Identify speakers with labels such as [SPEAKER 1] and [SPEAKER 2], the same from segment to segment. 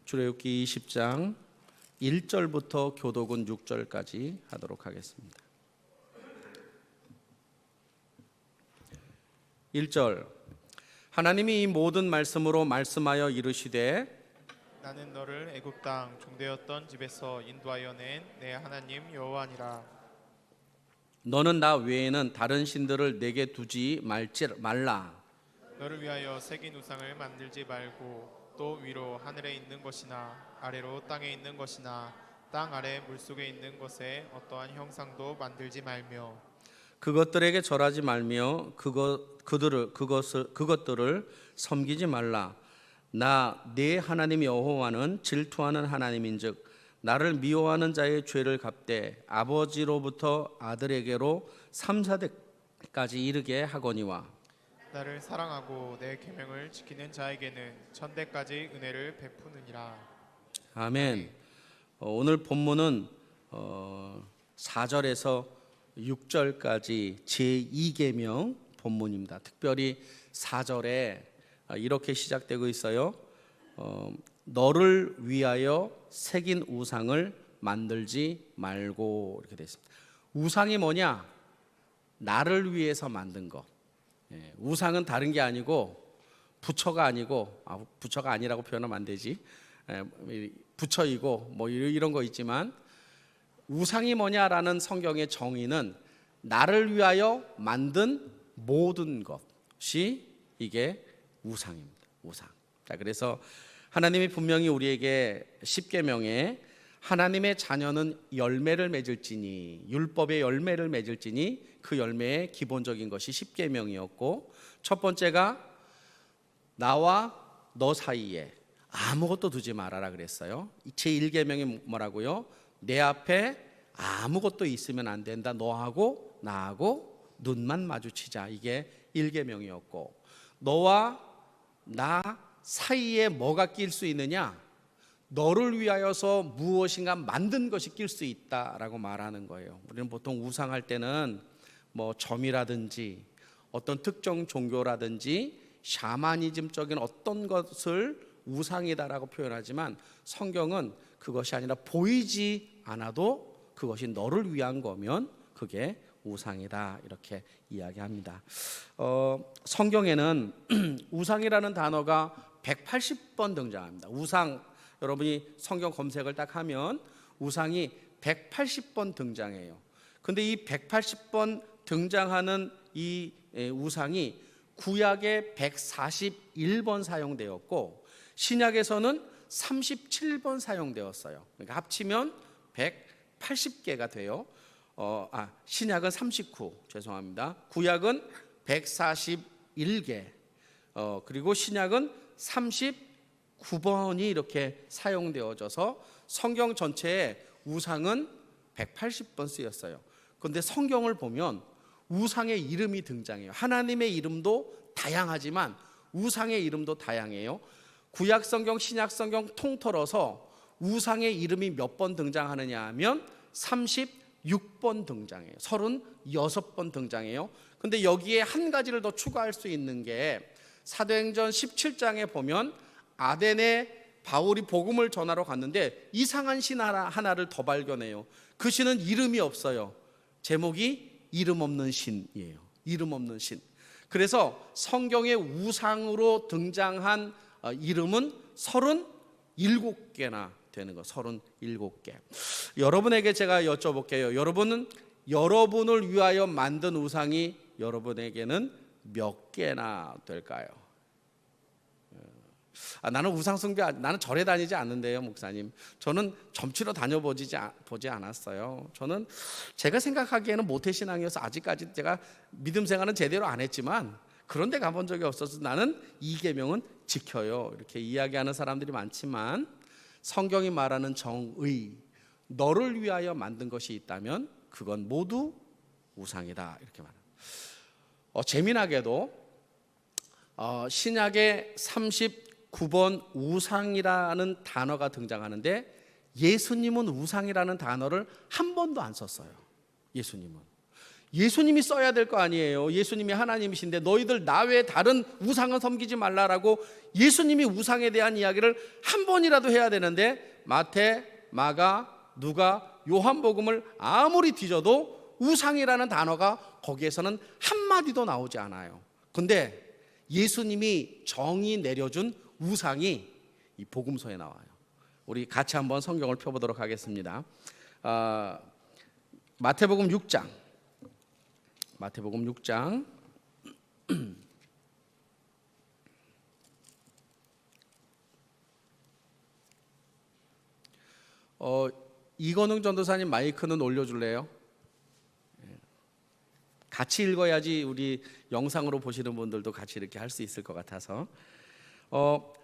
[SPEAKER 1] 출애굽기 20장 1절부터 교독은 6절까지 하도록 하겠습니다. 1절. 하나님이 이 모든 말씀으로 말씀하여 이르시되
[SPEAKER 2] 나는 너를 애굽 땅 종되었던 집에서 인도하여 낸 내 하나님 여호와니라.
[SPEAKER 1] 너는 나 외에는 다른 신들을 내게 두지 말라.
[SPEAKER 2] 너를 위하여 새긴 우상을 만들지 말고 또 위로 하늘에 있는 것이나 아래로 땅에 있는 것이나 땅 아래 물속에 있는 것에 어떠한 형상도 만들지 말며
[SPEAKER 1] 그것들에게 절하지 말며 그것들을 섬기지 말라. 나 내 하나님 여호와는 질투하는 하나님인즉 나를 미워하는 자의 죄를 갚되 아버지로부터 아들에게로 3, 4대까지 이르게 하거니와
[SPEAKER 2] 나를 사랑하고 내 계명을 지키는 자에게는 천대까지 은혜를 베푸느니라.
[SPEAKER 1] 아멘. 오늘 본문은 4절에서 6절까지 제2계명 본문입니다. 특별히 4절에 이렇게 시작되고 있어요. 너를 위하여 새긴 우상을 만들지 말고, 이렇게 되어 있습니다. 우상이 뭐냐? 나를 위해서 만든 것. 우상은 다른 게 아니고 부처가 아니고, 부처가 아니라고 표현하면 안 되지, 부처이고 뭐 이런 거 있지만, 우상이 뭐냐라는 성경의 정의는 나를 위하여 만든 모든 것이 이게 우상입니다. 우상. 자, 그래서 하나님이 분명히 우리에게 십계명에 하나님의 자녀는 열매를 맺을지니, 율법의 열매를 맺을지니, 그 열매의 기본적인 것이 십계명이었고, 첫 번째가 나와 너 사이에 아무것도 두지 말아라 그랬어요. 제1계명이 뭐라고요? 내 앞에 아무것도 있으면 안 된다. 너하고 나하고 눈만 마주치자. 이게 1계명이었고, 너와 나 사이에 뭐가 낄 수 있느냐? 너를 위하여서 무엇인가 만든 것이 낄 수 있다라고 말하는 거예요. 우리는 보통 우상할 때는 뭐 점이라든지 어떤 특정 종교라든지 샤머니즘적인 어떤 것을 우상이다라고 표현하지만, 성경은 그것이 아니라 보이지 않아도 그것이 너를 위한 거면 그게 우상이다, 이렇게 이야기합니다. 성경에는 우상이라는 단어가 180번 등장합니다. 우상, 여러분이 성경 검색을 딱 하면 우상이 180번 등장해요. 근데 이 180번 등장하는 이 우상이 구약에 141번 사용되었고 신약에서는 37번 사용되었어요. 그러니까 합치면 180개가 돼요. 신약은 39, 죄송합니다. 구약은 141개, 그리고 신약은 39번이 이렇게 사용되어져서 성경 전체에 우상은 180번 쓰였어요. 그런데 성경을 보면 우상의 이름이 등장해요. 하나님의 이름도 다양하지만 우상의 이름도 다양해요. 구약 성경, 신약 성경 통틀어서 우상의 이름이 몇 번 등장하느냐 하면 36번 등장해요. 36번 등장해요. 근데 여기에 한 가지를 더 추가할 수 있는 게 사도행전 17장에 보면 아덴에 바울이 복음을 전하러 갔는데 이상한 신 하나를 더 발견해요. 그 신은 이름이 없어요. 제목이 이름 없는 신이에요. 이름 없는 신. 그래서 성경의 우상으로 등장한 이름은 37개나 되는 거. 37개. 여러분에게 제가 여쭤볼게요. 여러분은 여러분을 위하여 만든 우상이 여러분에게는 몇 개나 될까요? 나는 우상 숭배, 나는 절에 다니지 않는데요, 목사님. 저는 점치러 다녀보지 않았어요. 저는 제가 생각하기에는 모태신앙이어서 아직까지 제가 믿음 생활은 제대로 안 했지만 그런 데 가본 적이 없어서 나는 이 계명은 지켜요, 이렇게 이야기하는 사람들이 많지만, 성경이 말하는 정의, 너를 위하여 만든 것이 있다면 그건 모두 우상이다, 이렇게 말합니다. 재미나게도 신약에 39번 우상이라는 단어가 등장하는데 예수님은 우상이라는 단어를 한 번도 안 썼어요. 예수님은 예수님이 써야 될 거 아니에요. 예수님이 하나님이신데 너희들 나 외에 다른 우상은 섬기지 말라라고 예수님이 우상에 대한 이야기를 한 번이라도 해야 되는데 마태, 마가, 누가, 요한복음을 아무리 뒤져도 우상이라는 단어가 거기에서는 한마디도 나오지 않아요. 근데 예수님이 정의 내려준 우상이 이 복음서에 나와요. 우리 같이 한번 성경을 펴보도록 하겠습니다. 마태복음 6장. 마태복음 6장. 이건웅 전도사님 마이크는 올려줄래요? 같이 읽어야지 우리 영상으로 보시는 분들도 같이 이렇게 할 수 있을 것 같아서.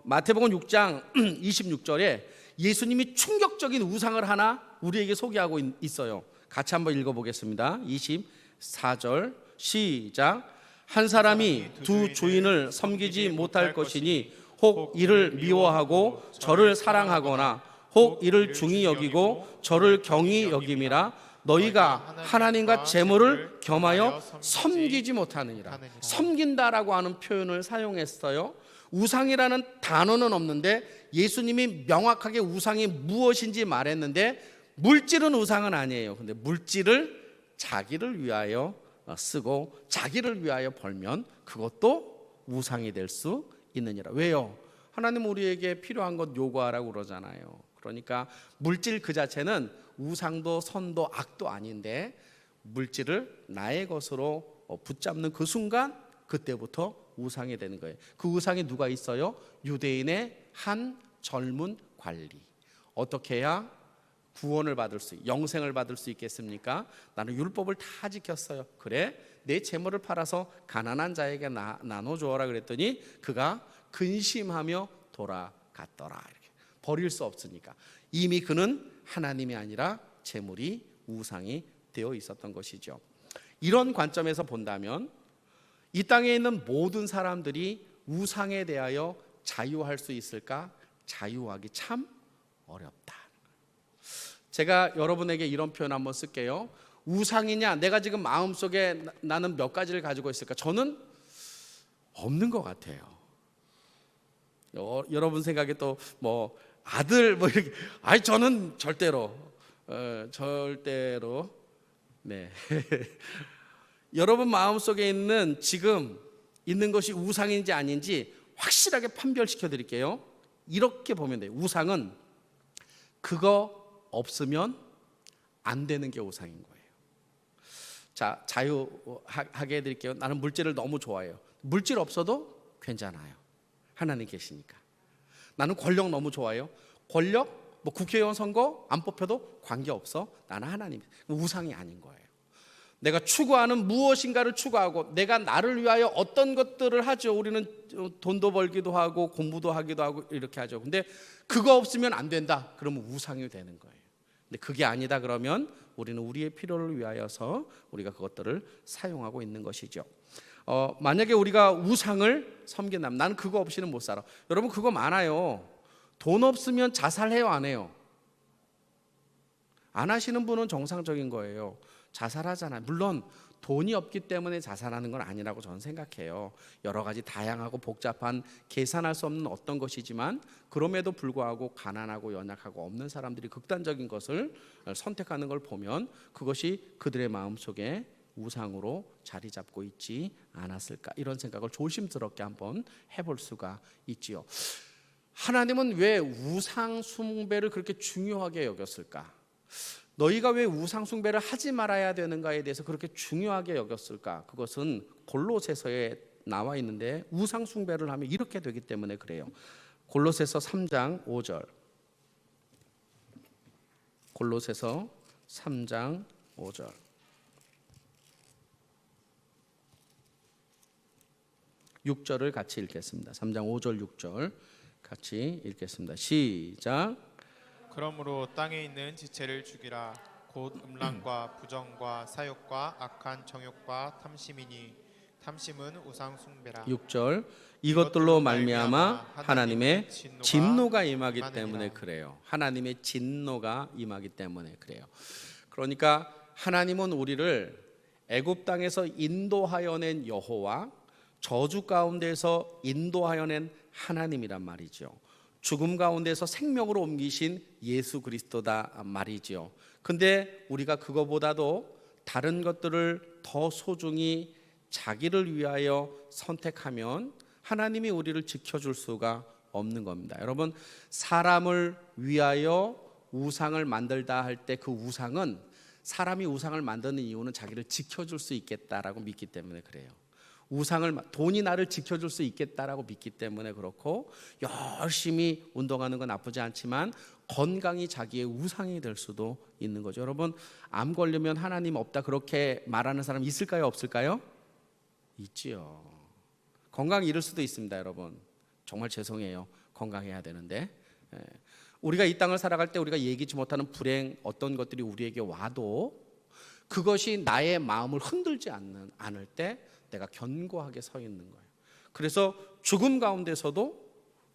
[SPEAKER 1] 마태복음 6장 26절에 예수님이 충격적인 우상을 하나 우리에게 소개하고 있어요. 같이 한번 읽어보겠습니다. 24절 시작. 한 사람이 두 주인을 섬기지 못할 것이니 혹 이를 미워하고 저를 사랑하거나 혹 이를 중히 여기고 저를 경히 여김이라. 너희가 하나님과 재물을 겸하여 섬기지 못하느니라. 섬긴다라고 하는 표현을 사용했어요. 우상이라는 단어는 없는데 예수님이 명확하게 우상이 무엇인지 말했는데 물질은 우상은 아니에요. 근데 물질을 자기를 위하여 쓰고 자기를 위하여 벌면 그것도 우상이 될 수 있느니라. 왜요? 하나님 우리에게 필요한 것 요구하라고 그러잖아요. 그러니까 물질 그 자체는 우상도 선도 악도 아닌데 물질을 나의 것으로 붙잡는 그 순간 그때부터 우상이 되는 거예요. 그 우상이 누가 있어요? 유대인의 한 젊은 관리. 어떻게 해야 구원을 받을 수, 영생을 받을 수 있겠습니까? 나는 율법을 다 지켰어요. 그래, 내 재물을 팔아서 가난한 자에게 나눠주어라 그랬더니 그가 근심하며 돌아갔더라. 이렇게 버릴 수 없으니까. 이미 그는 하나님이 아니라 재물이 우상이 되어 있었던 것이죠. 이런 관점에서 본다면 이 땅에 있는 모든 사람들이 우상에 대하여 자유할 수 있을까? 자유하기 참 어렵다. 제가 여러분에게 이런 표현 한번 쓸게요. 우상이냐? 내가 지금 마음속에 나는 몇 가지를 가지고 있을까? 저는 없는 것 같아요. 여러분 생각에 또 뭐 아들 뭐 이렇게 저는 절대로 네. 여러분 마음속에 있는 지금 있는 것이 우상인지 아닌지 확실하게 판별시켜 드릴게요. 이렇게 보면 돼요. 우상은 그거 없으면 안 되는 게 우상인 거예요. 자, 자유하게 해드릴게요. 나는 물질을 너무 좋아해요. 물질 없어도 괜찮아요. 하나님 계시니까. 나는 권력 너무 좋아해요. 권력, 뭐 국회의원 선거 안 뽑혀도 관계없어. 나는 하나님. 우상이 아닌 거예요. 내가 추구하는 무엇인가를 추구하고 내가 나를 위하여 어떤 것들을 하죠. 우리는 돈도 벌기도 하고 공부도 하기도 하고 이렇게 하죠. 근데 그거 없으면 안 된다. 그러면 우상이 되는 거예요. 근데 그게 아니다 그러면 우리는 우리의 필요를 위하여서 우리가 그것들을 사용하고 있는 것이죠. 만약에 우리가 우상을 섬긴다면 나는 그거 없이는 못 살아. 여러분 그거 많아요. 돈 없으면 자살해요, 안 해요? 안 하시는 분은 정상적인 거예요. 자살하잖아요. 물론 돈이 없기 때문에 자살하는 건 아니라고 저는 생각해요. 여러 가지 다양하고 복잡한 계산할 수 없는 어떤 것이지만 그럼에도 불구하고 가난하고 연약하고 없는 사람들이 극단적인 것을 선택하는 걸 보면 그것이 그들의 마음속에 우상으로 자리 잡고 있지 않았을까, 이런 생각을 조심스럽게 한번 해볼 수가 있지요. 하나님은 왜 우상 숭배를 그렇게 중요하게 여겼을까? 너희가 왜 우상 숭배를 하지 말아야 되는가에 대해서 그렇게 중요하게 여겼을까? 그것은 골로새서에 나와 있는데 우상 숭배를 하면 이렇게 되기 때문에 그래요. 골로새서 3장 5절. 골로새서 3장 5절. (6절을) 같이 읽겠습니다. 3장 5절 6절 같이 읽겠습니다. 시작.
[SPEAKER 2] 그러므로 땅에 있는 지체를 죽이라. 곧 음란과 부정과 사욕과 악한 정욕과 탐심이니 탐심은 우상 숭배라.
[SPEAKER 1] 6절. 이것들로 말미암아 하나님의 진노가 임하기 때문에 그래요. 하나님의 진노가 임하기 때문에 그래요. 그러니까 하나님은 우리를 애굽 땅에서 인도하여 낸 여호와, 저주 가운데서 인도하여 낸 하나님이란 말이죠. 죽음 가운데서 생명으로 옮기신 예수 그리스도다 말이죠. 근데 우리가 그거보다도 다른 것들을 더 소중히 자기를 위하여 선택하면 하나님이 우리를 지켜줄 수가 없는 겁니다. 여러분, 사람을 위하여 우상을 만들다 할 때 그 우상은, 사람이 우상을 만드는 이유는 자기를 지켜줄 수 있겠다라고 믿기 때문에 그래요. 돈이 나를 지켜줄 수 있겠다라고 믿기 때문에 그렇고, 열심히 운동하는 건 나쁘지 않지만 건강이 자기의 우상이 될 수도 있는 거죠. 여러분, 암 걸리면 하나님 없다 그렇게 말하는 사람 있을까요, 없을까요? 있지요. 건강 잃을 수도 있습니다. 여러분, 정말 죄송해요. 건강해야 되는데, 우리가 이 땅을 살아갈 때 우리가 예기치 못하는 불행, 어떤 것들이 우리에게 와도 그것이 나의 마음을 흔들지 않을 때 내가 견고하게 서 있는 거예요. 그래서 죽음 가운데서도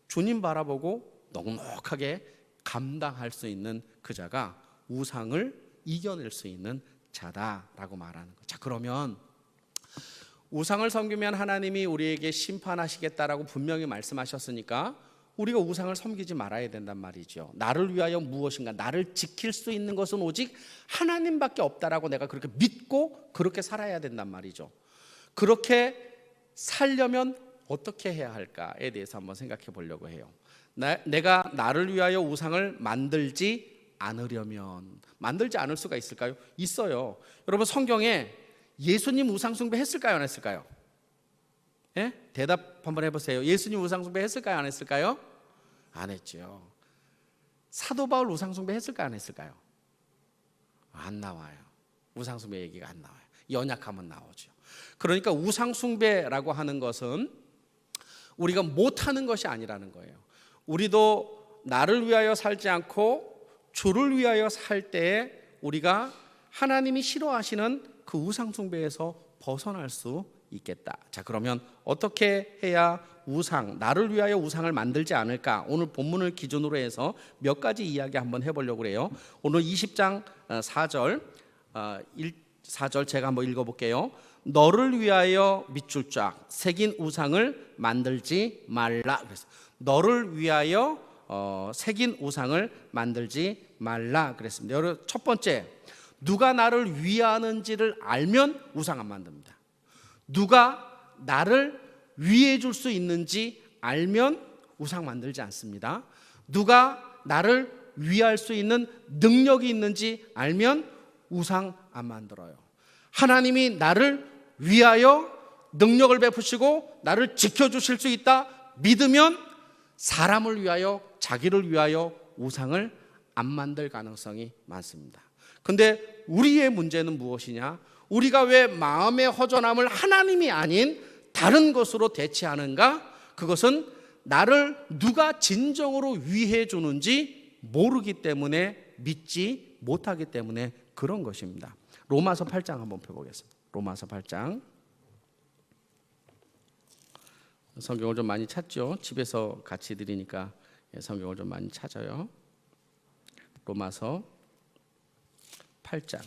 [SPEAKER 1] 주님 바라보고 넉넉하게 감당할 수 있는 그 자가 우상을 이겨낼 수 있는 자다라고 말하는 거예요. 자, 그러면 우상을 섬기면 하나님이 우리에게 심판하시겠다라고 분명히 말씀하셨으니까 우리가 우상을 섬기지 말아야 된단 말이죠. 나를 위하여 무엇인가, 나를 지킬 수 있는 것은 오직 하나님밖에 없다라고 내가 그렇게 믿고 그렇게 살아야 된단 말이죠. 그렇게 살려면 어떻게 해야 할까에 대해서 한번 생각해 보려고 해요. 내가 나를 위하여 우상을 만들지 않으려면, 만들지 않을 수가 있을까요? 있어요. 여러분, 성경에 예수님 우상 숭배 했을까요, 안 했을까요? 예? 대답 한번 해보세요. 예수님 우상 숭배 했을까요, 안 했을까요? 안 했죠. 사도 바울 우상 숭배 했을까요, 안 했을까요? 안 나와요. 우상 숭배 얘기가 안 나와요. 연약하면 나오죠. 그러니까 우상 숭배라고 하는 것은 우리가 못하는 것이 아니라는 거예요. 우리도 나를 위하여 살지 않고 주를 위하여 살 때에 우리가 하나님이 싫어하시는 그 우상 숭배에서 벗어날 수 있겠다. 자, 그러면 어떻게 해야 나를 위하여 우상을 만들지 않을까? 오늘 본문을 기준으로 해서 몇 가지 이야기 한번 해보려고 해요. 오늘 20장 4절 4절 제가 한번 읽어볼게요. 너를 위하여 밑줄 쫙 새긴 우상을 만들지 말라. 그래서 너를 위하여 새긴 우상을 만들지 말라 그랬습니다. 여러분, 첫 번째, 누가 나를 위하는지를 알면 우상 안 만듭니다. 누가 나를 위해 줄 수 있는지 알면 우상 만들지 않습니다. 누가 나를 위할 수 있는 능력이 있는지 알면 우상 안 만들어요. 하나님이 나를 위하여 능력을 베푸시고 나를 지켜주실 수 있다 믿으면 사람을 위하여, 자기를 위하여 우상을 안 만들 가능성이 많습니다. 근데 우리의 문제는 무엇이냐? 우리가 왜 마음의 허전함을 하나님이 아닌 다른 것으로 대체하는가? 그것은 나를 누가 진정으로 위해 주는지 모르기 때문에, 믿지 못하기 때문에 그런 것입니다. 로마서 8장 한번 펴보겠습니다. 로마서 8장. 성경을 좀 많이 찾죠. 집에서 같이 드리니까 성경을 좀 많이 찾아요. 로마서 8장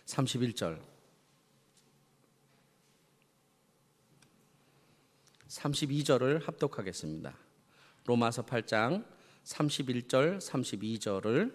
[SPEAKER 1] 31절 32절을 합독하겠습니다. 로마서 8장 31절 32절을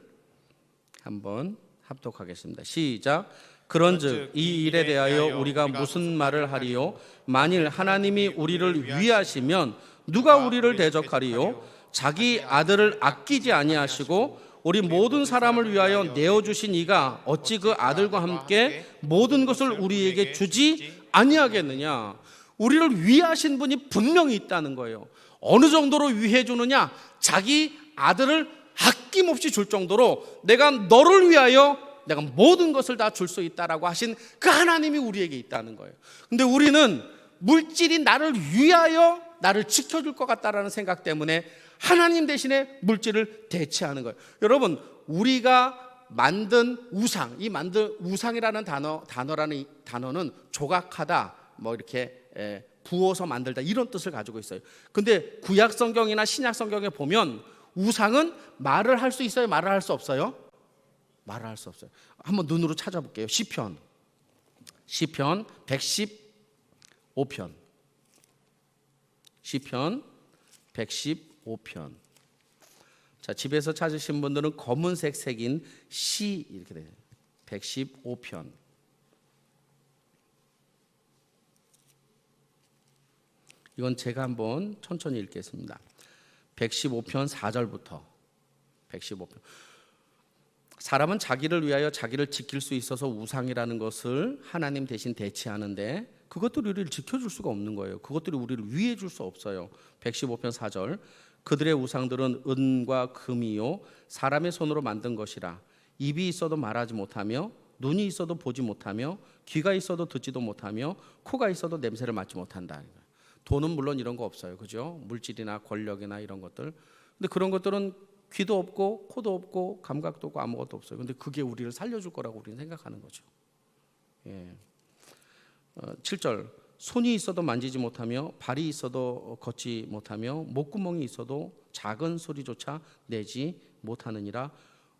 [SPEAKER 1] 한번 합독하겠습니다. 시작. 그런즉 이 일에 대하여 우리가 무슨 말을 하리요? 만일 하나님이 우리를 위하시면 누가 우리를 대적하리요? 자기 아들을 아끼지 아니하시고 우리 모든 사람을 위하여 내어주신 이가 어찌 그 아들과 함께 모든 것을 우리에게 주지 아니하겠느냐? 우리를 위하신 분이 분명히 있다는 거예요. 어느 정도로 위해 주느냐? 자기 아들을 아낌없이 줄 정도로 내가 너를 위하여 내가 모든 것을 다 줄 수 있다라고 하신 그 하나님이 우리에게 있다는 거예요. 근데 우리는 물질이 나를 위하여 나를 지켜줄 것 같다라는 생각 때문에 하나님 대신에 물질을 대체하는 거예요. 여러분, 우리가 만든 우상, 이 만든 우상이라는 단어는 조각하다, 뭐 이렇게 부어서 만들다 이런 뜻을 가지고 있어요. 근데 구약 성경이나 신약 성경에 보면 우상은 말을 할 수 있어요, 말을 할 수 없어요? 말을 할 수 없어요. 한번 눈으로 찾아볼게요. 시편 115편. 시편 115편. 자, 집에서 찾으신 분들은 검은색 색인 시 이렇게 돼요. 115편. 이건 제가 한번 천천히 읽겠습니다. 115편 4절부터 115편. 사람은 자기를 위하여 자기를 지킬 수 있어서 우상이라는 것을 하나님 대신 대체하는데 그것들이 우리를 지켜줄 수가 없는 거예요. 그것들이 우리를 위해 줄 수 없어요. 115편 4절. 그들의 우상들은 은과 금이요 사람의 손으로 만든 것이라. 입이 있어도 말하지 못하며 눈이 있어도 보지 못하며 귀가 있어도 듣지도 못하며 코가 있어도 냄새를 맡지 못한다. 돈은 물론 이런 거 없어요. 그죠? 물질이나 권력이나 이런 것들. 근데 그런 것들은 귀도 없고 코도 없고 감각도 없고 아무것도 없어요. 근데 그게 우리를 살려줄 거라고 우리는 생각하는 거죠. 예. 7절. 손이 있어도 만지지 못하며 발이 있어도 걷지 못하며 목구멍이 있어도 작은 소리조차 내지 못하느니라.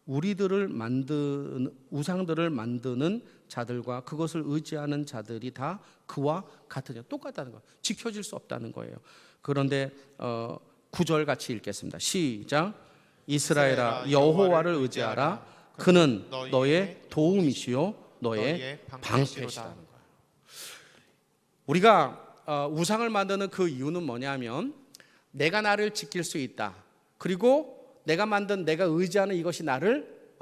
[SPEAKER 1] 우리들을 만드는 우상들을 만드는 자들과 그것을 의지하는 자들이 다 그와 같으냐. 똑같다는 거예요. 지켜질 수 없다는 거예요. 그런데 9절 같이 읽겠습니다. 시작. 이스라엘아 여호와를 의지하라. 그는 너의 도움이시요 너의 방패시라는 거예요. 우리가 우상을 만드는 그 이유는 뭐냐면 내가 나를 지킬 수 있다. 그리고 내가 만든 내가 의지하는 이것이 나를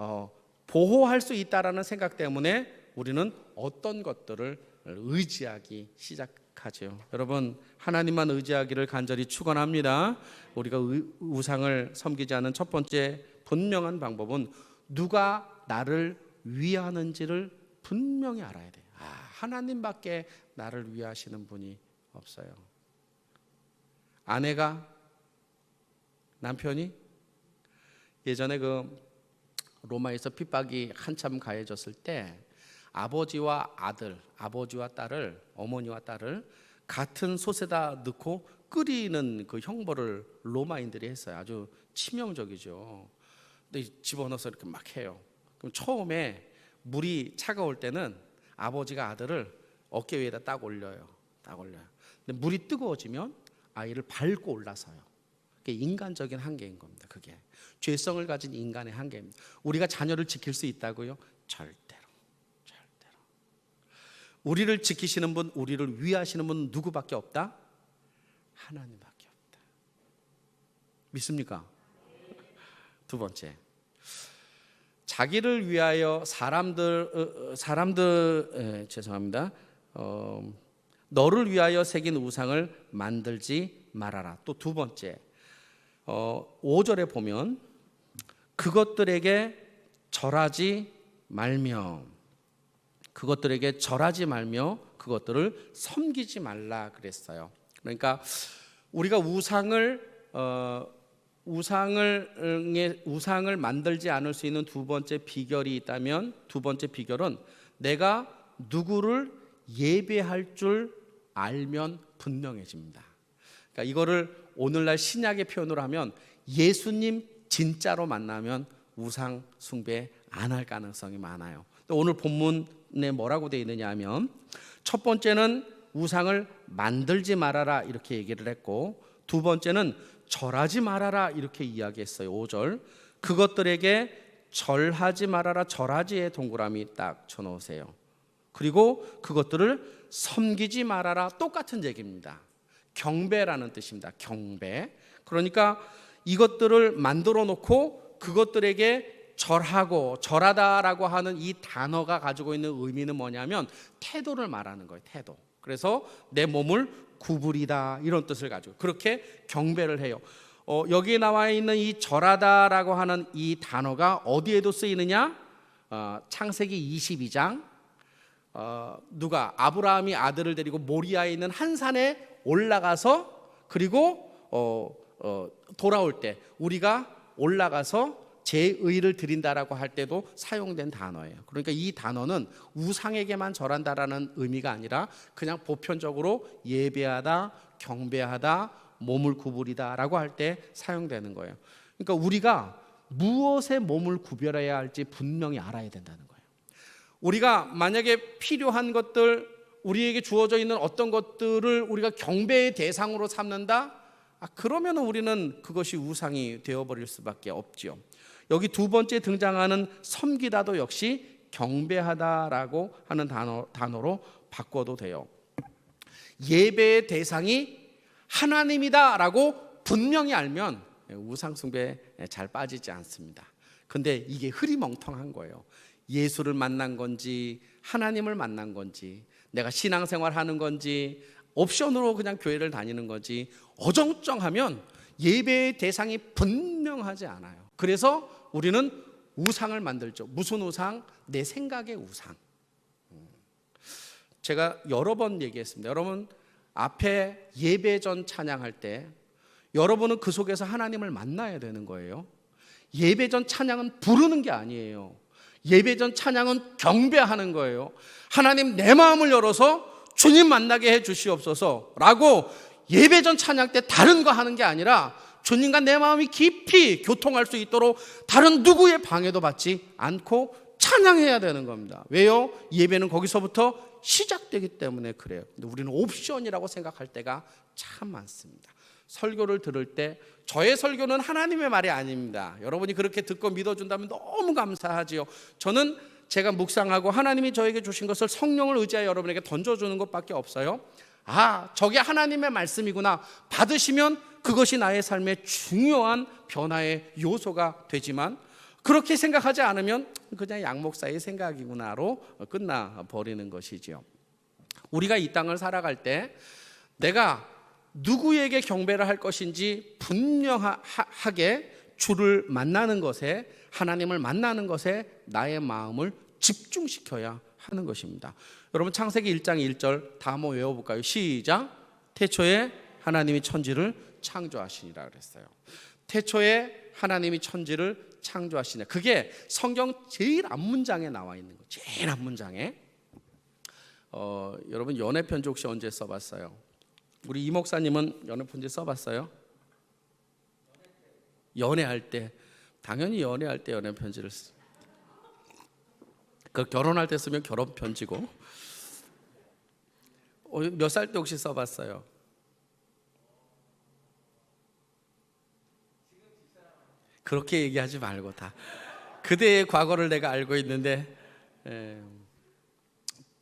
[SPEAKER 1] 보호할 수 있다라는 생각 때문에 우리는 어떤 것들을 의지하기 시작하죠. 여러분 하나님만 의지하기를 간절히 축원합니다. 우리가 우상을 섬기지 않은 첫 번째 분명한 방법은 누가 나를 위하는지를 분명히 알아야 돼요. 하나님밖에 나를 위하시는 분이 없어요. 아내가 남편이 예전에 그 로마에서 핍박이 한참 가해졌을 때 아버지와 아들, 아버지와 딸을 어머니와 딸을 같은 솥에다 넣고 끓이는 그 형벌을 로마인들이 했어요. 아주 치명적이죠. 근데 집어넣어서 이렇게 막 해요. 그럼 처음에 물이 차가울 때는 아버지가 아들을 어깨 위에다 딱 올려요. 딱 올려요. 근데 물이 뜨거워지면 아이를 밟고 올라서요. 그게 인간적인 한계인 겁니다. 그게 죄성을 가진 인간의 한계입니다. 우리가 자녀를 지킬 수 있다고요? 절대로. 우리를 지키시는 분, 우리를 위하시는 분은 누구밖에 없다? 하나님밖에 없다. 믿습니까? 두 번째, 자기를 위하여 죄송합니다. 너를 위하여 새긴 우상을 만들지 말아라. 또 두 번째, 5절에 보면 그것들에게 절하지 말며 그것들을 섬기지 말라 그랬어요. 그러니까 우리가 우상을 만들지 않을 수 있는 두 번째 비결이 있다면 두 번째 비결은 내가 누구를 예배할 줄 알면 분명해집니다. 그러니까 이거를 오늘날 신약의 표현으로 하면 예수님 진짜로 만나면 우상 숭배 안 할 가능성이 많아요. 오늘 본문에 뭐라고 되어 있느냐 하면 첫 번째는 우상을 만들지 말아라 이렇게 얘기를 했고 두 번째는 절하지 말아라 이렇게 이야기했어요. 5절. 그것들에게 절하지 말아라. 절하지에 동그라미 딱 쳐놓으세요. 그리고 그것들을 섬기지 말아라. 똑같은 얘기입니다. 경배라는 뜻입니다. 경배. 그러니까 이것들을 만들어 놓고 그것들에게 절하고 절하다라고 하는 이 단어가 가지고 있는 의미는 뭐냐면 태도를 말하는 거예요. 태도. 그래서 내 몸을 구부리다 이런 뜻을 가지고 그렇게 경배를 해요. 여기에 나와 있는 이 절하다라고 하는 이 단어가 어디에도 쓰이느냐? 창세기 22장 누가 아브라함이 아들을 데리고 모리아에 있는 한 산에 올라가서 그리고 돌아올 때 우리가 올라가서 제 의를 드린다라고 할 때도 사용된 단어예요. 그러니까 이 단어는 우상에게만 절한다라는 의미가 아니라 그냥 보편적으로 예배하다, 경배하다, 몸을 구부리다라고 할 때 사용되는 거예요. 그러니까 우리가 무엇에 몸을 구별해야 할지 분명히 알아야 된다는 거예요. 우리가 만약에 필요한 것들, 우리에게 주어져 있는 어떤 것들을 우리가 경배의 대상으로 삼는다? 그러면 우리는 그것이 우상이 되어버릴 수밖에 없지요. 여기 두 번째 등장하는 섬기다도 역시 경배하다라고 하는 단어로 바꿔도 돼요. 예배의 대상이 하나님이다라고 분명히 알면 우상 숭배에 잘 빠지지 않습니다. 근데 이게 흐리멍텅한 거예요. 예수를 만난 건지 하나님을 만난 건지 내가 신앙생활 하는 건지 옵션으로 그냥 교회를 다니는 건지 어정쩡하면 예배의 대상이 분명하지 않아요. 그래서 우리는 우상을 만들죠. 무슨 우상? 내 생각의 우상. 제가 여러 번 얘기했습니다. 여러분 앞에 예배 전 찬양할 때 여러분은 그 속에서 하나님을 만나야 되는 거예요. 예배 전 찬양은 부르는 게 아니에요. 예배 전 찬양은 경배하는 거예요. 하나님 내 마음을 열어서 주님 만나게 해 주시옵소서 라고 예배 전 찬양 때 다른 거 하는 게 아니라 주님과 내 마음이 깊이 교통할 수 있도록 다른 누구의 방해도 받지 않고 찬양해야 되는 겁니다. 왜요? 예배는 거기서부터 시작되기 때문에 그래요. 근데 우리는 옵션이라고 생각할 때가 참 많습니다. 설교를 들을 때 저의 설교는 하나님의 말이 아닙니다. 여러분이 그렇게 듣고 믿어준다면 너무 감사하지요. 저는 제가 묵상하고 하나님이 저에게 주신 것을 성령을 의지하여 여러분에게 던져주는 것밖에 없어요. 저게 하나님의 말씀이구나. 받으시면 그것이 나의 삶의 중요한 변화의 요소가 되지만 그렇게 생각하지 않으면 그냥 양 목사의 생각이구나로 끝나버리는 것이지요. 우리가 이 땅을 살아갈 때 내가 누구에게 경배를 할 것인지 분명하게 주를 만나는 것에, 하나님을 만나는 것에 나의 마음을 집중시켜야 하는 것입니다. 여러분 창세기 1장 1절 다 한번 외워볼까요? 시작. 태초에 하나님이 천지를 창조하시니라 그랬어요. 태초에 하나님이 천지를 창조하시냐. 그게 성경 제일 앞문장에 나와 있는 거예요. 제일 앞문장에. 여러분 연애편지 혹시 언제 써봤어요? 우리 이 목사님은 연애편지 써봤어요? 연애할 때. 당연히 연애할 때 연애편지를 그 결혼할 때 쓰면 결혼편지고. 몇 살 때 혹시 써봤어요? 그렇게 얘기하지 말고 다 그대의 과거를 내가 알고 있는데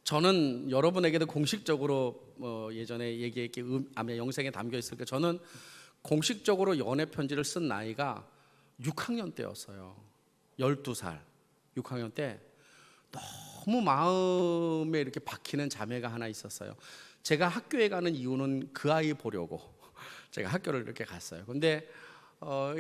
[SPEAKER 1] 저는 여러분에게도 공식적으로 예전에 얘기했기 아마 영생에 담겨 있을까 저는 공식적으로 연애 편지를 쓴 나이가 6학년 때였어요. 12살 6학년 때 너무 마음에 이렇게 박히는 자매가 하나 있었어요. 제가 학교에 가는 이유는 그 아이 보려고 제가 학교를 이렇게 갔어요. 근데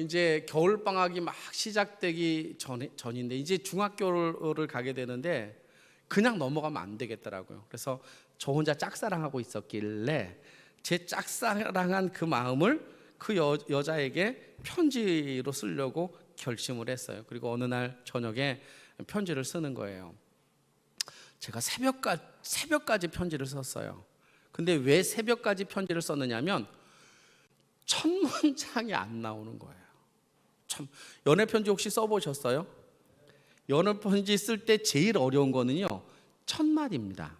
[SPEAKER 1] 이제 겨울 방학이 막 시작되기 전인데 이제 중학교를 가게 되는데 그냥 넘어가면 안 되겠더라고요. 그래서 저 혼자 짝사랑하고 있었길래 제 짝사랑한 그 마음을 그 여자에게 편지로 쓰려고 결심을 했어요. 그리고 어느 날 저녁에 편지를 쓰는 거예요. 제가 새벽까지 편지를 썼어요. 근데 왜 새벽까지 편지를 썼느냐면 첫 문장이 안 나오는 거예요. 참, 연애 편지 혹시 써보셨어요? 연애 편지 쓸 때 제일 어려운 거는요 첫 마디입니다.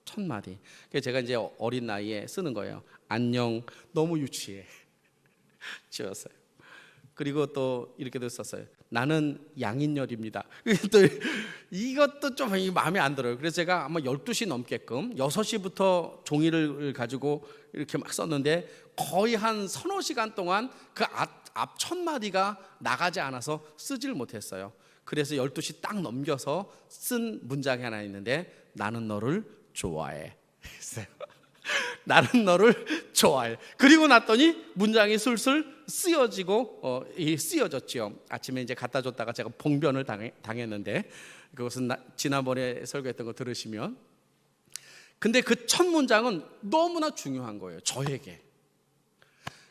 [SPEAKER 1] 첫 마디. 그래서 제가 이제 어린 나이에 쓰는 거예요. 안녕, 너무 유치해. 지웠어요. 그리고 또 이렇게도 썼어요. 나는 양인열입니다. 또 이것도 좀 마음에 안 들어요. 그래서 제가 아마 12시 넘게끔 6시부터 종이를 가지고 이렇게 막 썼는데 거의 한 서너 시간 동안 그 앞 첫 마디가 나가지 않아서 쓰질 못했어요. 그래서 12시 딱 넘겨서 쓴 문장이 하나 있는데 나는 너를 좋아해 했어요. 나는 너를 좋아해. 그리고 났더니 문장이 술술 쓰여졌죠. 아침에 이제 갖다 줬다가 제가 봉변을 당했는데 그것은 지난번에 설교했던 거 들으시면. 근데 그 첫 문장은 너무나 중요한 거예요. 저에게.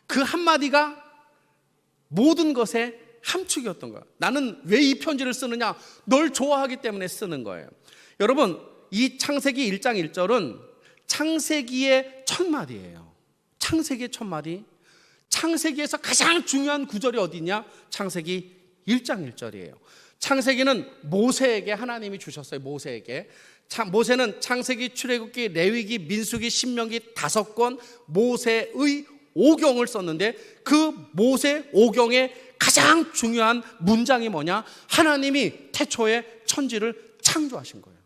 [SPEAKER 1] 그 한마디가 모든 것의 함축이었던 거예요. 나는 왜 이 편지를 쓰느냐? 널 좋아하기 때문에 쓰는 거예요. 여러분, 이 창세기 1장 1절은 창세기의 첫 마디예요. 창세기의 첫 마디. 창세기에서 가장 중요한 구절이 어디냐? 창세기 1장 1절이에요. 창세기는 모세에게 하나님이 주셨어요. 모세에게. 모세는 창세기, 출애굽기, 레위기, 민수기, 신명기 5권 모세의 오경을 썼는데 그 모세 오경의 가장 중요한 문장이 뭐냐? 하나님이 태초에 천지를 창조하신 거예요.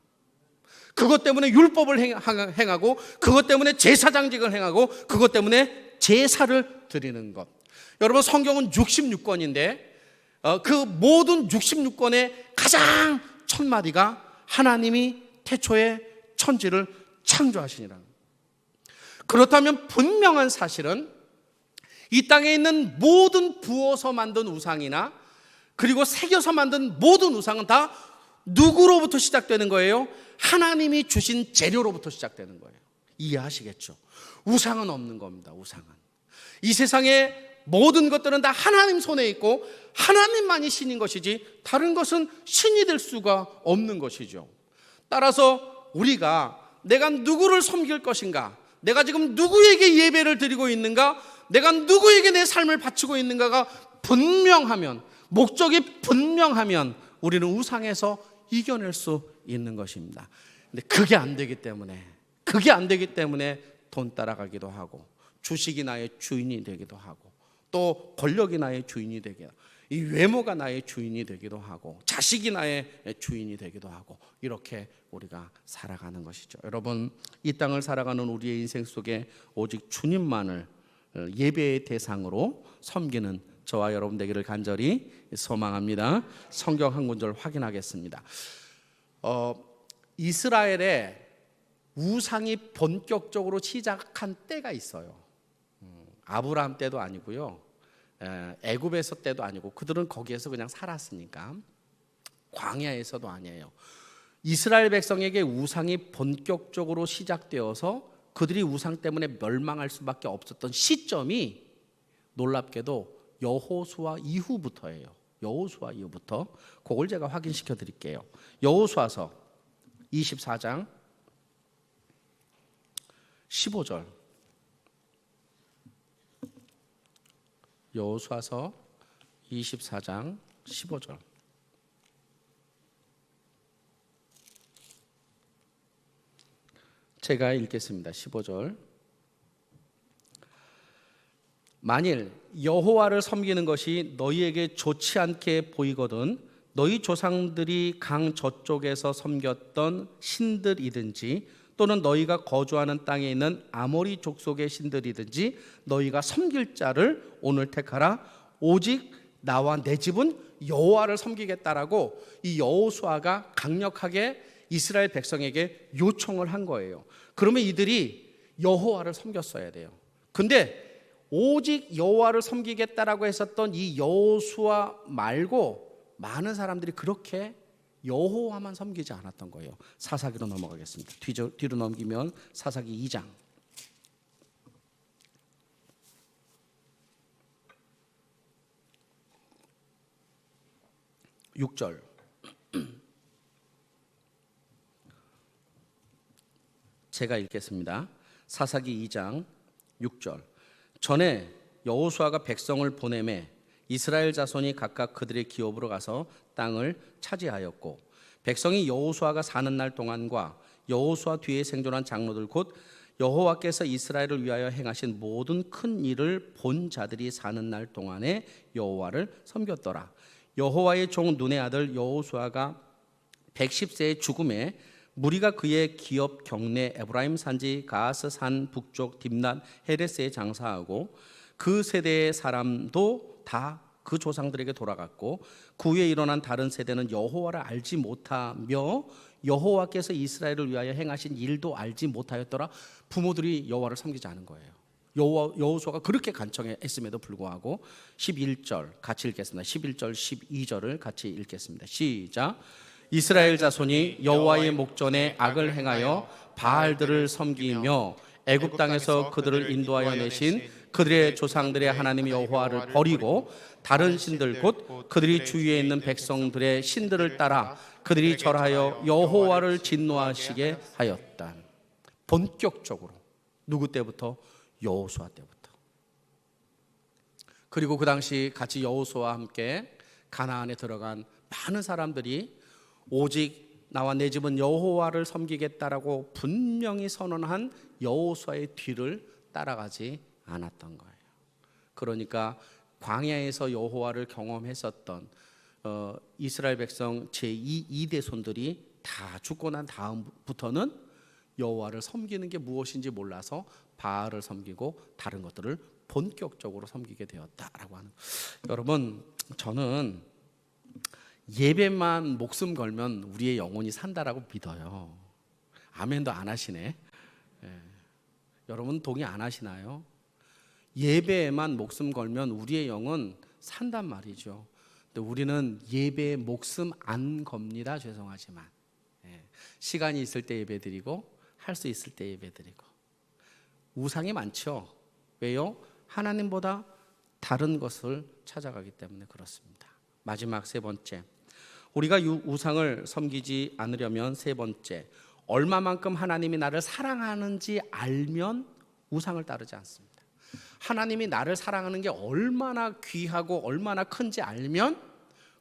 [SPEAKER 1] 그것 때문에 율법을 행하고, 그것 때문에 제사장직을 행하고, 그것 때문에 제사를 드리는 것. 여러분, 성경은 66권인데 그 모든 66권의 가장 첫 마디가 하나님이 태초에 천지를 창조하시니라. 그렇다면 분명한 사실은 이 땅에 있는 모든 부어서 만든 우상이나 그리고 새겨서 만든 모든 우상은 다 누구로부터 시작되는 거예요? 하나님이 주신 재료로부터 시작되는 거예요. 이해하시겠죠? 우상은 없는 겁니다. 우상은. 이 세상의 모든 것들은 다 하나님 손에 있고 하나님만이 신인 것이지 다른 것은 신이 될 수가 없는 것이죠. 따라서 우리가 내가 누구를 섬길 것인가, 내가 지금 누구에게 예배를 드리고 있는가, 내가 누구에게 내 삶을 바치고 있는가가 분명하면, 목적이 분명하면 우리는 우상에서 이겨낼 수 있는 것입니다. 근데 그게 안 되기 때문에 돈 따라가기도 하고, 주식이 나의 주인이 되기도 하고, 또 권력이 나의 주인이 되기도 하고, 이 외모가 나의 주인이 되기도 하고, 자식이 나의 주인이 되기도 하고, 이렇게 우리가 살아가는 것이죠. 여러분, 이 땅을 살아가는 우리의 인생 속에 오직 주님만을 예배의 대상으로 섬기는 저와 여러분 되기를 간절히 소망합니다. 성경 한 구절 확인하겠습니다. 이스라엘에 우상이 본격적으로 시작한 때가 있어요. 아브라함 때도 아니고요, 애굽에서 때도 아니고, 그들은 거기에서 그냥 살았으니까. 광야에서도 아니에요. 이스라엘 백성에게 우상이 본격적으로 시작되어서 그들이 우상 때문에 멸망할 수밖에 없었던 시점이 놀랍게도 여호수아 이후부터예요. 여호수아 이후부터. 그걸 제가 확인시켜 드릴게요. 여호수아서 24장 15절. 여호수아서 24장 15절. 제가 읽겠습니다. 15절. 만일 여호와를 섬기는 것이 너희에게 좋지 않게 보이거든 너희 조상들이 강 저쪽에서 섬겼던 신들이든지 또는 너희가 거주하는 땅에 있는 아모리 족속의 신들이든지 너희가 섬길 자를 오늘 택하라. 오직 나와 내 집은 여호와를 섬기겠다라고 이 여호수아가 강력하게 이스라엘 백성에게 요청을 한 거예요. 그러면 이들이 여호와를 섬겼어야 돼요. 근데 오직 여호와를 섬기겠다라고 했었던 이 여호수아 말고 많은 사람들이 그렇게 여호와만 섬기지 않았던 거예요. 사사기로 넘어가겠습니다. 뒤로 넘기면 사사기 2장 6절. 제가 읽겠습니다. 사사기 2장 6절. 전에 여호수아가 백성을 보내매 이스라엘 자손이 각각 그들의 기업으로 가서 땅을 차지하였고 백성이 여호수아가 사는 날 동안과 여호수아 뒤에 생존한 장로들 곧 여호와께서 이스라엘을 위하여 행하신 모든 큰 일을 본 자들이 사는 날 동안에 여호와를 섬겼더라. 여호와의 종 눈의 아들 여호수아가 110세의 죽음에 무리가 그의 기업 경내 에브라임 산지 가스 산 북쪽 딥낫 헤레스에 장사하고 그 세대의 사람도 다 그 조상들에게 돌아갔고 그 후에 일어난 다른 세대는 여호와를 알지 못하며 여호와께서 이스라엘을 위하여 행하신 일도 알지 못하였더라. 부모들이 여호와를 섬기지 않은 거예요. 여호수아가 그렇게 간청했음에도 불구하고 11절 같이 읽겠습니다. 11절 12절을 같이 읽겠습니다. 시작. 이스라엘 자손이 여호와의 목전에 악을 행하여 바알들을 섬기며 애굽 땅에서 그들을 인도하여 내신 그들의 조상들의 하나님 여호와를 버리고 다른 신들 곧 그들이 주위에 있는 백성들의 신들을 따라 그들이 절하여 여호와를 진노하시게 하였다. 본격적으로 누구 때부터? 여호수아 때부터. 그리고 그 당시 같이 여호수아와 함께 가나안에 들어간 많은 사람들이 오직 나와 내 집은 여호와를 섬기겠다라고 분명히 선언한 여호수아의 뒤를 따라가지 않았던 거예요. 그러니까 광야에서 여호와를 경험했었던 이스라엘 백성 제2대손들이 다 죽고 난 다음부터는 여호와를 섬기는 게 무엇인지 몰라서 바알을 섬기고 다른 것들을 본격적으로 섬기게 되었다라고 하는. 여러분, 저는 예배만 목숨 걸면 우리의 영혼이 산다라고 믿어요. 아멘도 안 하시네. 여러분 동의 안 하시나요? 예배에만 목숨 걸면 우리의 영은 산단 말이죠. 근데 우리는 예배에 목숨 안 겁니다. 죄송하지만 시간이 있을 때 예배드리고 할 수 있을 때 예배드리고. 우상이 많죠. 왜요? 하나님보다 다른 것을 찾아가기 때문에 그렇습니다. 마지막 세 번째, 우리가 우상을 섬기지 않으려면 세 번째, 얼마만큼 하나님이 나를 사랑하는지 알면 우상을 따르지 않습니다. 하나님이 나를 사랑하는 게 얼마나 귀하고 얼마나 큰지 알면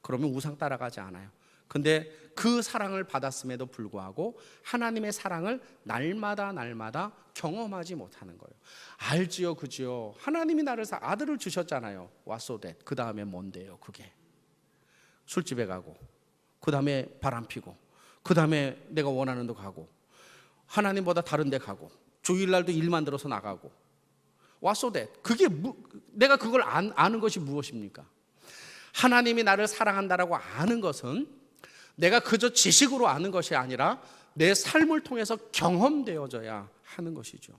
[SPEAKER 1] 그러면 우상 따라가지 않아요. 근데 그 사랑을 받았음에도 불구하고 하나님의 사랑을 날마다 경험하지 못하는 거예요. 알지요, 그지요. 하나님이 나를 아들을 주셨잖아요. 와소댓. 그 다음에 뭔데요? 그게 술집에 가고, 그 다음에 바람 피고, 그 다음에 내가 원하는 데 가고, 하나님보다 다른 데 가고, 주일날도 일 만들어서 나가고. 와소댓. 그게 내가 그걸 아는 것이 무엇입니까? 하나님이 나를 사랑한다라고 아는 것은 내가 그저 지식으로 아는 것이 아니라 내 삶을 통해서 경험되어져야 하는 것이죠.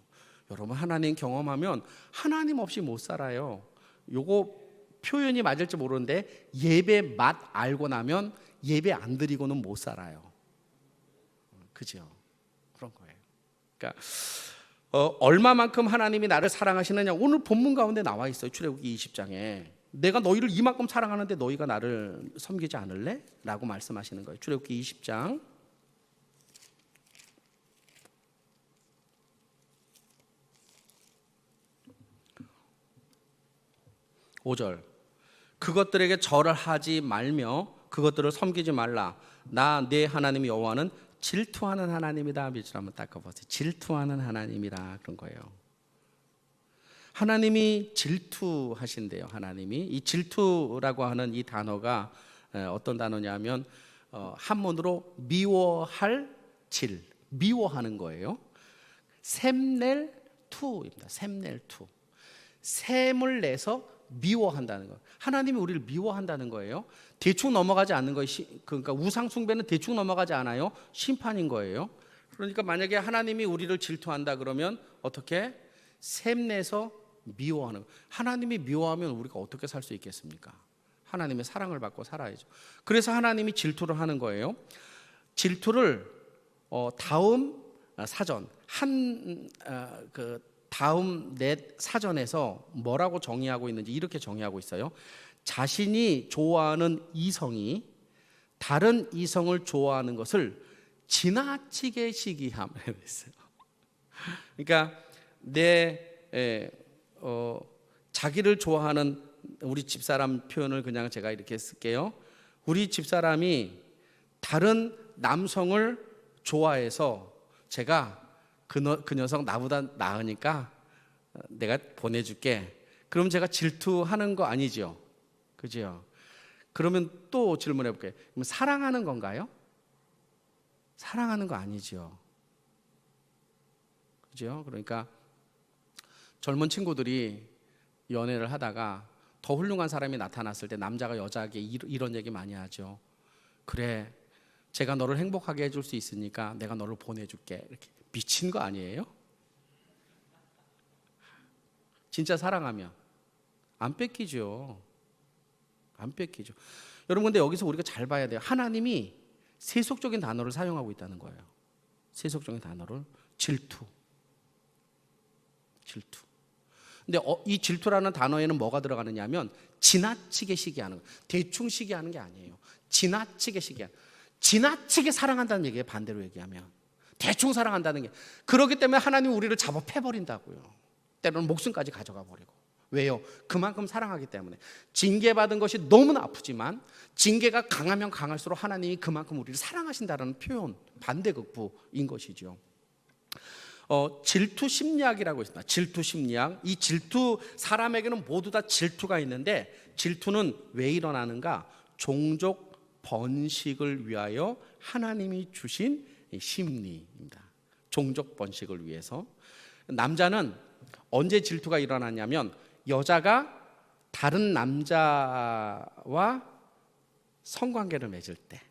[SPEAKER 1] 여러분, 하나님 경험하면 하나님 없이 못 살아요. 요거 표현이 맞을지 모르는데 예배 맛 알고 나면 예배 안 드리고는 못 살아요. 그죠? 그런 거예요. 그러니까 얼마만큼 하나님이 나를 사랑하시느냐, 오늘 본문 가운데 나와 있어요. 출애굽기 20장에 내가 너희를 이만큼 사랑하는데 너희가 나를 섬기지 않을래? 라고 말씀하시는 거예요. 출애굽기 20장 5절, 그것들에게 절을 하지 말며 그것들을 섬기지 말라. 나 내 하나님 여호와는 질투하는 하나님이다. 밑줄 한번 닦아보세요. 질투하는 하나님이라 그런 거예요. 하나님이 질투하신대요. 하나님이 이 질투라고 하는 이 단어가 어떤 단어냐면 한문으로 미워할 질, 미워하는 거예요. 셈낼 투입니다. 셈낼 투. 셈을 내서 미워한다는 거예요. 하나님이 우리를 미워한다는 거예요. 대충 넘어가지 않는 것이, 그러니까 우상 숭배는 대충 넘어가지 않아요. 심판인 거예요. 그러니까 만약에 하나님이 우리를 질투한다 그러면 어떻게? 셈내서 미워하는 거예요. 하나님이 미워하면 우리가 어떻게 살 수 있겠습니까? 하나님의 사랑을 받고 살아야죠. 그래서 하나님이 질투를 하는 거예요. 질투를 다음 사전 다음 넷 사전에서 뭐라고 정의하고 있는지 이렇게 정의하고 있어요. 자신이 좋아하는 이성이 다른 이성을 좋아하는 것을 지나치게 시기함이라고 했어요. 그러니까 자기를 좋아하는 우리 집사람 표현을 그냥 제가 이렇게 쓸게요. 우리 집사람이 다른 남성을 좋아해서 제가 그 녀석 나보다 나으니까 내가 보내줄게. 그럼 제가 질투하는 거 아니죠? 그죠? 그러면 또 질문해 볼게요. 그럼 사랑하는 건가요? 사랑하는 거 아니죠. 그죠? 그러니까 젊은 친구들이 연애를 하다가 더 훌륭한 사람이 나타났을 때 남자가 여자에게 이런 얘기 많이 하죠. 그래, 제가 너를 행복하게 해줄 수 있으니까 내가 너를 보내줄게. 이렇게. 미친 거 아니에요? 진짜 사랑하면 안 뺏기죠. 안 뺏기죠. 여러분, 근데 여기서 우리가 잘 봐야 돼요. 하나님이 세속적인 단어를 사용하고 있다는 거예요. 세속적인 단어를 질투. 근데 이 질투라는 단어에는 뭐가 들어가느냐 하면 지나치게 시기하는 거. 대충 시기하는 게 아니에요. 지나치게 시기하는. 지나치게 사랑한다는 얘기예요. 반대로 얘기하면 대충 사랑한다는 게. 그렇기 때문에 하나님이 우리를 잡아 패버린다고요. 때로는 목숨까지 가져가 버리고. 왜요? 그만큼 사랑하기 때문에. 징계받은 것이 너무나 아프지만 징계가 강하면 강할수록 하나님이 그만큼 우리를 사랑하신다는 표현, 반대급부인 것이죠. 질투 심리학이라고 있습니다. 질투 심리학. 이 질투, 사람에게는 모두 다 질투가 있는데 질투는 왜 일어나는가? 종족 번식을 위하여 하나님이 주신 심리입니다. 종족 번식을 위해서. 남자는 언제 질투가 일어나냐면 여자가 다른 남자와 성관계를 맺을 때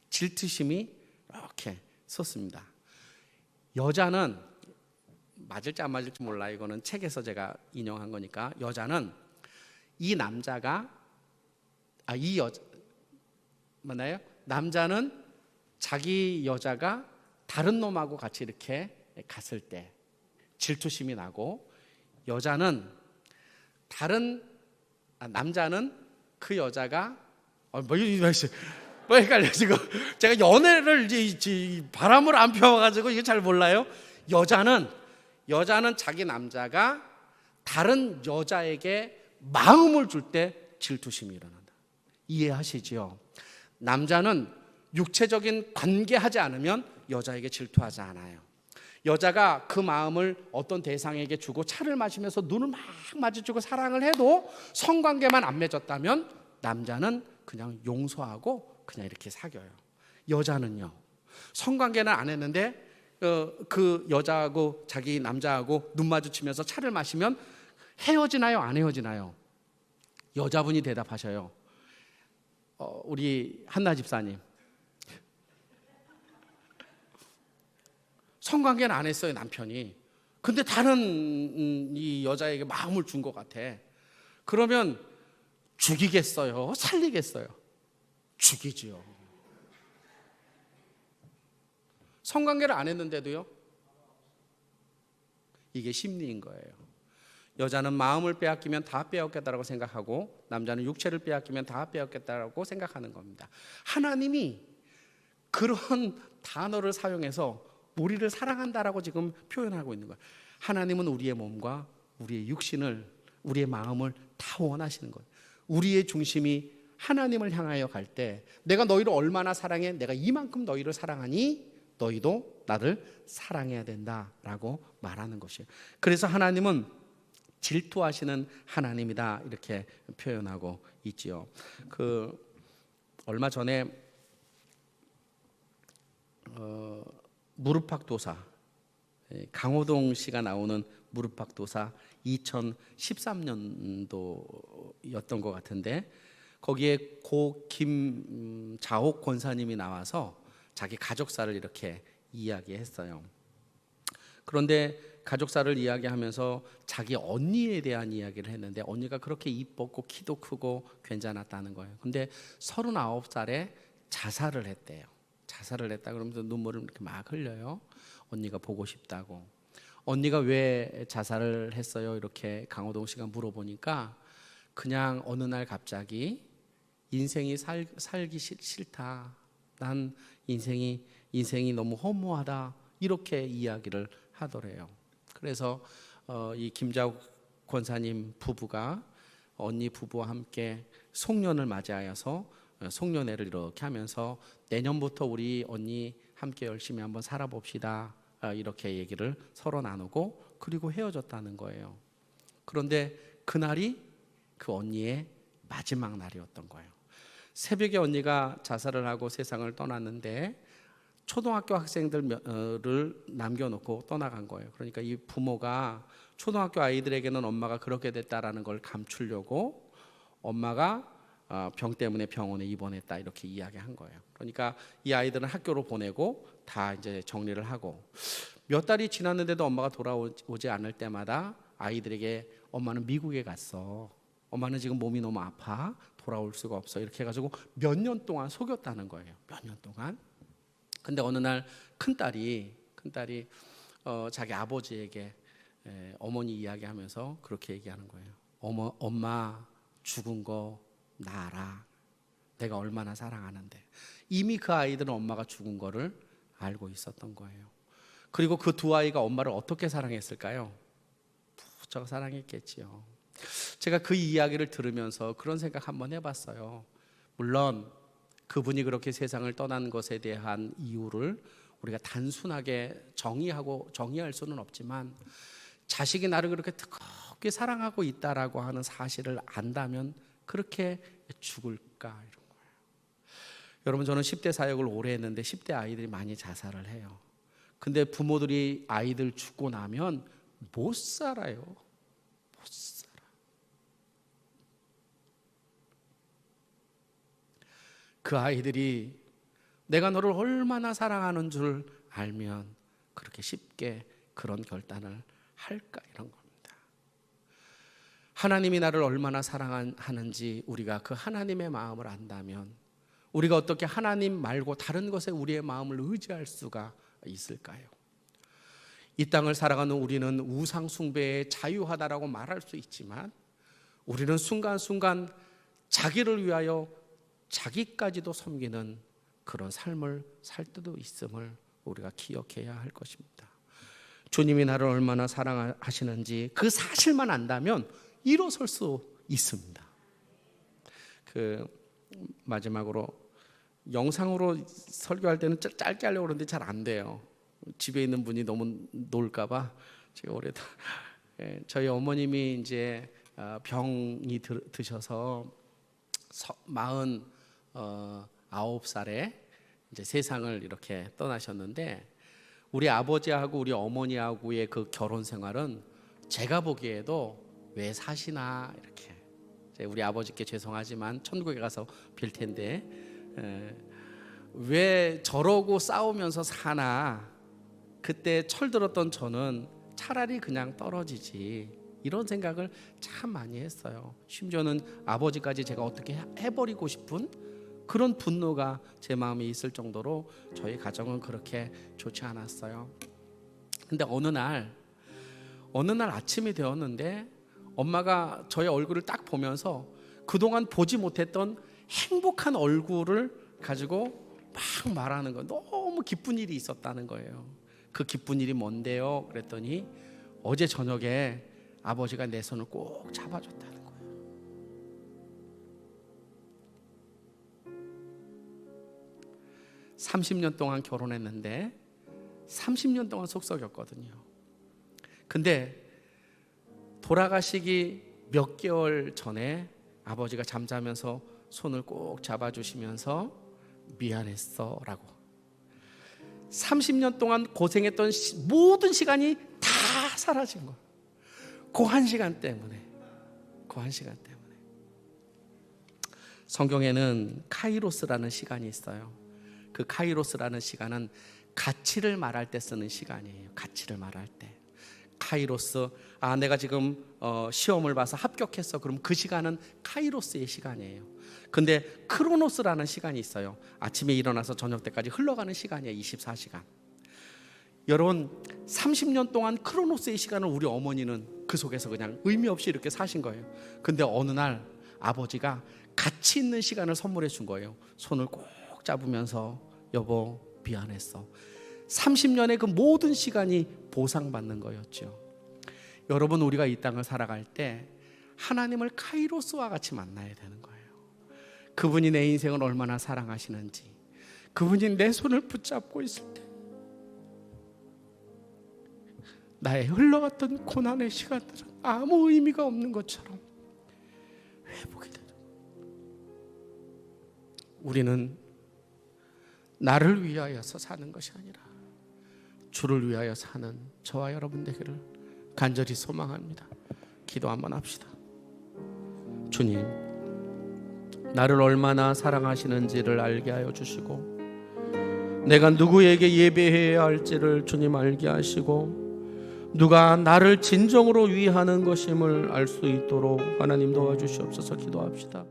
[SPEAKER 1] 질투심이 이렇게 솟습니다. 여자는, 맞을지 안 맞을지 몰라, 이거는 책에서 제가 인용한 거니까, 여자는 이 남자가 이 여자 맞나요? 남자는 자기 여자가 다른 놈하고 같이 이렇게 갔을 때 질투심이 나고, 여자는 남자는 그 여자가 뭐 헷갈려 지금. 제가 연애를 바람을 안 펴가지고 이게 잘 몰라요. 여자는 자기 남자가 다른 여자에게 마음을 줄 때 질투심이 일어난다. 이해하시지요? 남자는 육체적인 관계하지 않으면 여자에게 질투하지 않아요. 여자가 그 마음을 어떤 대상에게 주고 차를 마시면서 눈을 막 마주치고 사랑을 해도 성관계만 안 맺었다면 남자는 그냥 용서하고 그냥 이렇게 사귀어요. 여자는요, 성관계는 안 했는데 그 여자하고 자기 남자하고 눈 마주치면서 차를 마시면 헤어지나요? 안 헤어지나요? 여자분이 대답하셔요. 우리 한나 집사님, 성관계는 안 했어요, 남편이. 근데 다른 이 여자에게 마음을 준 것 같아. 그러면 죽이겠어요? 살리겠어요? 죽이지요. 성관계를 안 했는데도요. 이게 심리인 거예요. 여자는 마음을 빼앗기면 다 빼앗겠다라고 생각하고, 남자는 육체를 빼앗기면 다 빼앗겠다라고 생각하는 겁니다. 하나님이 그런 단어를 사용해서 우리를 사랑한다라고 지금 표현하고 있는 거예요. 하나님은 우리의 몸과 우리의 육신을, 우리의 마음을 다 원하시는 거예요. 우리의 중심이 하나님을 향하여 갈 때, 내가 너희를 얼마나 사랑해? 내가 이만큼 너희를 사랑하니 너희도 나를 사랑해야 된다라고 말하는 것이에요. 그래서 하나님은 질투하시는 하나님이다, 이렇게 표현하고 있지요. 얼마 전에 무릎팍도사, 강호동 씨가 나오는 무릎팍도사 2013년도였던 것 같은데, 거기에 고 김자옥 권사님이 나와서 자기 가족사를 이렇게 이야기했어요. 그런데 가족사를 이야기하면서 자기 언니에 대한 이야기를 했는데, 언니가 그렇게 이뻤고 키도 크고 괜찮았다는 거예요. 근데 39살에 자살을 했대요. 자살을 했다 그러면서 눈물을 이렇게 막 흘려요. 언니가 보고 싶다고. 언니가 왜 자살을 했어요? 이렇게 강호동 씨가 물어보니까, 그냥 어느 날 갑자기 인생이 살기 싫다. 난 인생이 너무 허무하다. 이렇게 이야기를 하더래요. 그래서 이 김자욱 권사님 부부가 언니 부부와 함께 송년을 맞이하여서 송년회를 이렇게 하면서, 내년부터 우리 언니 함께 열심히 한번 살아봅시다, 이렇게 얘기를 서로 나누고, 그리고 헤어졌다는 거예요. 그런데 그날이 그 언니의 마지막 날이었던 거예요. 새벽에 언니가 자살을 하고 세상을 떠났는데 초등학교 학생들을 남겨놓고 떠나간 거예요. 그러니까 이 부모가 초등학교 아이들에게는 엄마가 그렇게 됐다라는 걸 감추려고 엄마가 병 때문에 병원에 입원했다, 이렇게 이야기한 거예요. 그러니까 이 아이들은 학교로 보내고 다 이제 정리를 하고, 몇 달이 지났는데도 엄마가 돌아오지 않을 때마다 아이들에게, 엄마는 미국에 갔어, 엄마는 지금 몸이 너무 아파, 돌아올 수가 없어, 이렇게 해가지고 몇 년 동안 속였다는 거예요. 몇 년 동안. 근데 어느 날 큰딸이 자기 아버지에게 어머니 이야기하면서 그렇게 얘기하는 거예요. 엄마 죽은 거 나 알아. 내가 얼마나 사랑하는데. 이미 그 아이들은 엄마가 죽은 거를 알고 있었던 거예요. 그리고 그 두 아이가 엄마를 어떻게 사랑했을까요? 부쩍 사랑했겠지요. 제가 그 이야기를 들으면서 그런 생각 한번 해봤어요. 물론 그분이 그렇게 세상을 떠난 것에 대한 이유를 우리가 단순하게 정의할 수는 없지만, 자식이 나를 그렇게 뜨겁게 사랑하고 있다라고 하는 사실을 안다면 그렇게 죽을까, 이런 거예요. 여러분, 저는 10대 사역을 오래 했는데 10대 아이들이 많이 자살을 해요. 근데 부모들이 아이들 죽고 나면 못 살아요. 못 살아. 그 아이들이 내가 너를 얼마나 사랑하는 줄 알면 그렇게 쉽게 그런 결단을 할까, 이런 겁니다. 하나님이 나를 얼마나 사랑하는지 우리가 그 하나님의 마음을 안다면 우리가 어떻게 하나님 말고 다른 것에 우리의 마음을 의지할 수가 있을까요? 이 땅을 살아가는 우리는 우상 숭배에 자유하다라고 말할 수 있지만, 우리는 순간순간 자기를 위하여 자기까지도 섬기는 그런 삶을 살 때도 있음을 우리가 기억해야 할 것입니다. 주님이 나를 얼마나 사랑하시는지 그 사실만 안다면 일어설 수 있습니다. 마지막으로 영상으로 설교할 때는 짧게 하려고 그러는데 잘 안 돼요. 집에 있는 분이 너무 놀까봐 제가 오래다. 저희 어머님이 이제 병이 드셔서 49살에 이제 세상을 이렇게 떠나셨는데, 우리 아버지하고 우리 어머니하고의 그 결혼 생활은 제가 보기에도 왜 사시나, 이렇게. 우리 아버지께 죄송하지만 천국에 가서 빌 텐데 왜 저러고 싸우면서 사나, 그때 철들었던 저는 차라리 그냥 떨어지지, 이런 생각을 참 많이 했어요. 심지어는 아버지까지 제가 어떻게 해버리고 싶은 그런 분노가 제 마음에 있을 정도로 저희 가정은 그렇게 좋지 않았어요. 근데 어느 날 아침이 되었는데 엄마가 저의 얼굴을 딱 보면서 그동안 보지 못했던 행복한 얼굴을 가지고 막 말하는 거예요. 너무 기쁜 일이 있었다는 거예요. 그 기쁜 일이 뭔데요? 그랬더니 어제 저녁에 아버지가 내 손을 꼭 잡아줬다는 거예요. (30년) 동안 결혼했는데 30년 동안 속썩였거든요. 근데 돌아가시기 몇 개월 전에 아버지가 잠자면서 손을 꼭 잡아주시면서 미안했어 라고, 30년 동안 고생했던 모든 시간이 다 사라진 거예요. 그 한 시간 때문에. 성경에는 카이로스라는 시간이 있어요. 그 카이로스라는 시간은 가치를 말할 때 쓰는 시간이에요. 가치를 말할 때. 카이로스, 내가 지금 시험을 봐서 합격했어. 그럼 그 시간은 카이로스의 시간이에요. 근데 크로노스라는 시간이 있어요. 아침에 일어나서 저녁 때까지 흘러가는 시간이에요. 24시간. 여러분, 30년 동안 크로노스의 시간을 우리 어머니는 그 속에서 그냥 의미 없이 이렇게 사신 거예요. 근데 어느 날 아버지가 가치 있는 시간을 선물해 준 거예요. 손을 꼭 잡으면서 여보 미안했어. 30년의 그 모든 시간이 보상받는 거였죠. 여러분, 우리가 이 땅을 살아갈 때 하나님을 카이로스와 같이 만나야 되는 거예요. 그분이 내 인생을 얼마나 사랑하시는지, 그분이 내 손을 붙잡고 있을 때 나의 흘러갔던 고난의 시간들은 아무 의미가 없는 것처럼 회복이 되는 거예요. 우리는 나를 위하여서 사는 것이 아니라 주를 위하여 사는 저와 여러분 되기를 간절히 소망합니다. 기도 한번 합시다. 주님, 나를 얼마나 사랑하시는지를 알게 하여 주시고, 내가 누구에게 예배해야 할지를 주님 알게 하시고, 누가 나를 진정으로 위하는 것임을 알 수 있도록 하나님 도와주시옵소서. 기도합시다.